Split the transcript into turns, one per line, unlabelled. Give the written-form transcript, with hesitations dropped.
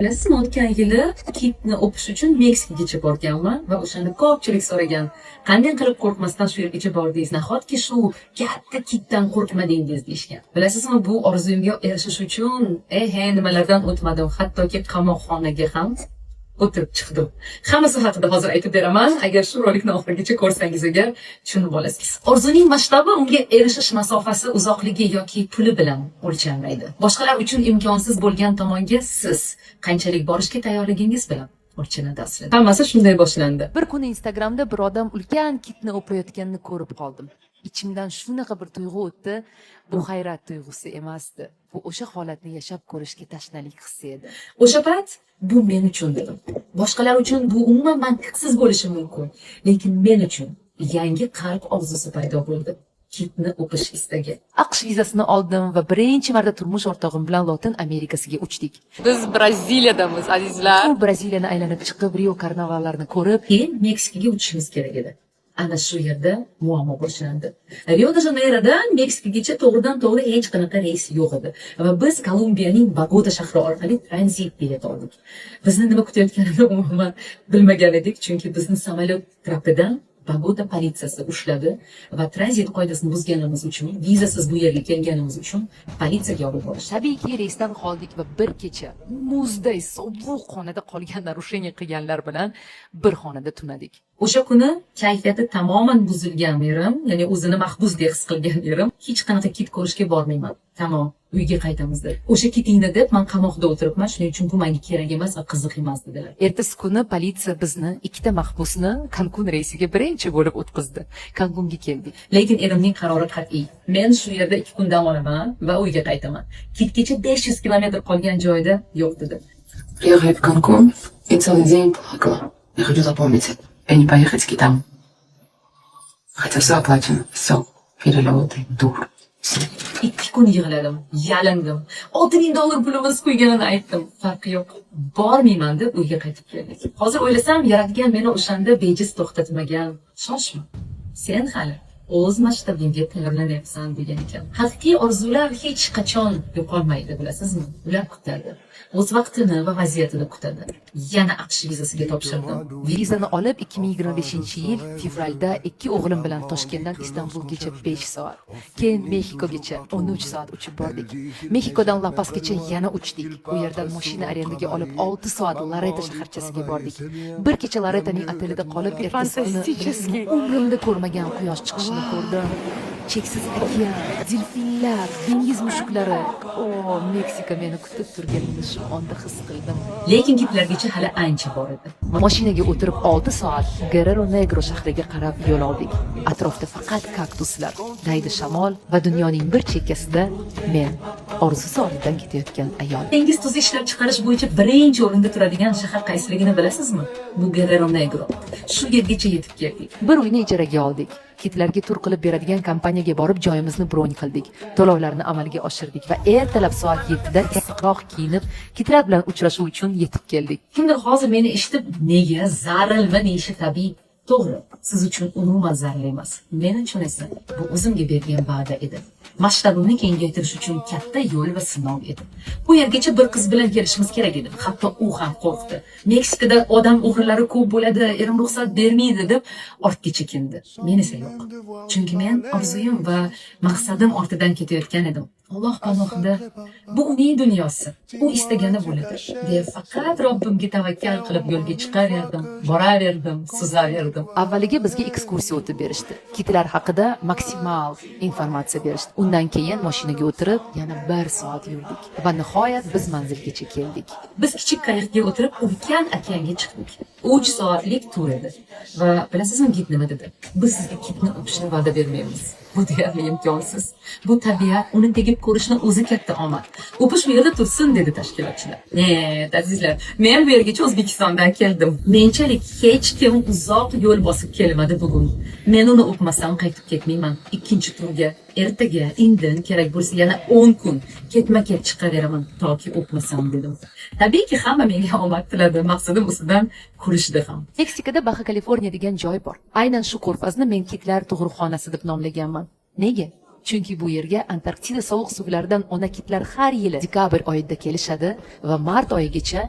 Bilasizmi, o'tgan yili kitni o'pish uchun Meksikaga borganman va o'shanda ko'pchilik so'ragan, qanday qilib qo'rqmasdan shu yergacha bordingiz, nahotki shu katta kitdan qo'rqmadingiz deyishgan. Bilasizmi, bu orzuyimga erishish uchun nimalardan o'tmadim, hattoki qamoqxonaga ham o'tirib chiqdim. Hammasi haqida hozir aytib beraman. Agar shu rolikni oxirigacha ko'rsangiz agar tushunib olasiz. Orzuning masshtabi unga erishish masofasi, uzoqligi yoki puli bilan o'lchanmaydi. Boshqalar uchun imkonsiz bo'lgan tomonga siz qanchalik borishga tayyorligingiz bilan o'lchanadi aslida. Hammasi shunday boshlandi.
Bir kuni Instagramda bir odam ulkan kitni o'payotganini ko'rib qoldim. Ichimdan shunaqa bir tuyg'u o'tdi. Bu hayrat tuyg'usi emasdi. Bu o'sha holatni yashab ko'rishga tashnalik hissi edi.
O'sha payt bu men uchun dedim. Boshqalar uchun bu umuman mantiqsiz bo'lishi mumkin, lekin men uchun yangi qalb orzusi paydo bo'ldi. Kitni o'pish istagi.
AQSh vizasini oldim va birinchi marta turmush o'rtog'im bilan Lotin Amerikasiga uchdik. Biz Braziliyadamiz, azizlar. U Braziliyani aylanib chiqib, Rio karnavallarini ko'rib,
keyin Meksikaga uchishimiz kerak edi. Ana shu yerda muammo boshlandi. Rio-de-Janeyrodan Meksikagacha to'g'ridan-to'g'ri hech qanaqa reys yo'q edi va biz Kolumbiyaning Bogota shahri orqali tranzit bilet oldik. Bizni nima kutayotganini umuman bilmagan edik, chunki bizni samolyot trapidan Bogota politsiyasi ushladi va tranzit qoidasini buzganimiz uchun, vizasiz bu yerga kelganimiz uchun politsiyaga olib borishdi.
Tabiiyki reysdan qoldik va bir kecha muzday sovuq xonada qolgan narusheniya qilganlar bilan bir xonada tunadik.
O'sha kuni kayfiyati tamoman buzilgan erim, ya'ni o'zini mahbusdek his qilgan erim, hech qanaqa kit ko'rishga bormayman. Tamom, uyga qaytamiz deb. O'sha kitingni deb men qamoqda o'tiribman, shuning uchun bu menga kerak emas va qiziq emas dedilar.
Ertasi kuni politsiya bizni ikkita mahbusni Cancun reysiga birinchi bo'lib o'tkazdi. Cancunga keldik.
Lekin erimning qarori qat'iy. Men shu yerda 2 kun dam olaman va uyga qaytaman. Kitgacha 500 kilometr qolgan joyda yo'q dedi.
Приехать в Канкун и целый день плакала. Я хочу запомнить это. И не поехать в Китай. Хотя все оплачено. Все. Перелеты, тур. Все.
2 kun yig'ladim, yalindim. $6000 pulimiz qo'yganini aytdim. Farqi yo'q. Bormayman deb uyga qaytib keldik. Hozir o'ylasam, yaratgan meni o'shanda bejiz to'xtatmagan. Shoshma. Sen hali o'z masshtabingga tayyorlanyapsan degan ekan. Haqiqiy orzular hech qachon yo'qolmaydi, bilasizmi? Ular kutadi. O'z vaqtini va vaziyatini kutadi. Yana AQSh vizasiga topshirdim.
Vizani olib 2025-yil fevralda 2 o'g'lim bilan Toshkentdan Istanbulgacha 5 soat, keyin Mexikogacha 13 soat uchib bordik. Mexikodan La Pasgacha yana uchdik. U yerdan mashina arendaga olib 6 soat Lareta shaharchasiga bordik. Bir kecha Laretaning otelida qolib, ertasi kuni umrimda ko'rmagan quyosh chiqishini ko'rdim. Cheksiz okean, delfinlar, dengiz mushuklari. Meksika meni kutib turganini shu onda his qildim.
Lekin kitlargacha hali ancha bor edi.
Mashinaga o'tirib 6 soat Guerrero Negro shahriga qarab yo'l oldik. Atrofda faqat kaktuslar, daydi shamol va dunyoning bir chekkasida men, orzusi oldidan ketayotgan ayol.
Dengiz tuzi ishlab chiqarish bo'yicha birinchi o'rinda turadigan shahar qaysiligini bilasizmi? Bu Guerrero Negro. Shu yergacha yetib keldik.
Bir uyni ijaraga oldik. Kitlarga tur qilib beradigan kompaniyaga borib joyimizni bron qildik. To'lovlarni amalga oshirdik va ertalab soat 7 da issiqroq kiyinib, kitlar bilan uchrashuv uchun yetib keldik.
Kimdir hozir meni eshitib, nega zarilma deyishi tabiiy. To'g'ri, siz uchun umuman zarur emas. Men uchun esa bu o'zimga bergan va'da edi. Masshtabimni kengaytirish uchun katta yo'l va sinov edi. Bu yergacha bir qiz bilan kelishimiz kerak edi. Hatto u ham qo'rqdi. Meksikada odam o'g'rilari ko'p bo'ladi, erim ruxsat bermaydi deb ortga chekindi. Men esa yo'q. Chunki men orzuyim va maqsadim ortidan ketayotgan edim. Alloh panohida, bu uning dunyosi. U istagani bo'ladi. Deb faqat Robbimga tavakkal qilib yo'lga chiqaverdim, boraverdim, suzaverdim.
Avvaliga bizga ekskursiya o'tib berishdi. Kitlar haqida maksimal informatsiya berishdi. Undan keyin mashinaga o'tirib, yana 1 soat yurdik va nihoyat biz manzilgacha keldik.
Biz kichik qayiqga o'tirib, ulkan okeanga chiqdik. 3 soatlik tur edi. Va bilasizmi, gid nima dedi? Biz sizga kitni o'pishni va'da bermaymiz. Bu deyarli imkonsiz. Bu tabiat, uni tegib ko'rishni o'zi katta omad. O'pish bu yerda tursin dedi tashkilotchilar. Azizlar, men bu yergacha O'zbekistondan keldim. Menchalik hech kim uzoq yo'l bosib kelmadi bugun. Men uni o'pmasam qaytib ketmayman. Ikkinchi turga, ertaga, indin kerak bo'lsa yana 10 kun ketma-ket chiqaveraman toki o'pmasam dedim. Tabiiyki hamma menga omad tiladi, maqsadim ustidan kulishdi ham.
Meksikada Baja California degan joy bor. Aynan shu ko'rfazni men kitlar tug'ruqxonasi deb nomlaganman. Nega? Chunki bu yerga Antarktida sovuq suvlaridan ona kitlar har yili dekabr oyida kelishadi va mart oyigacha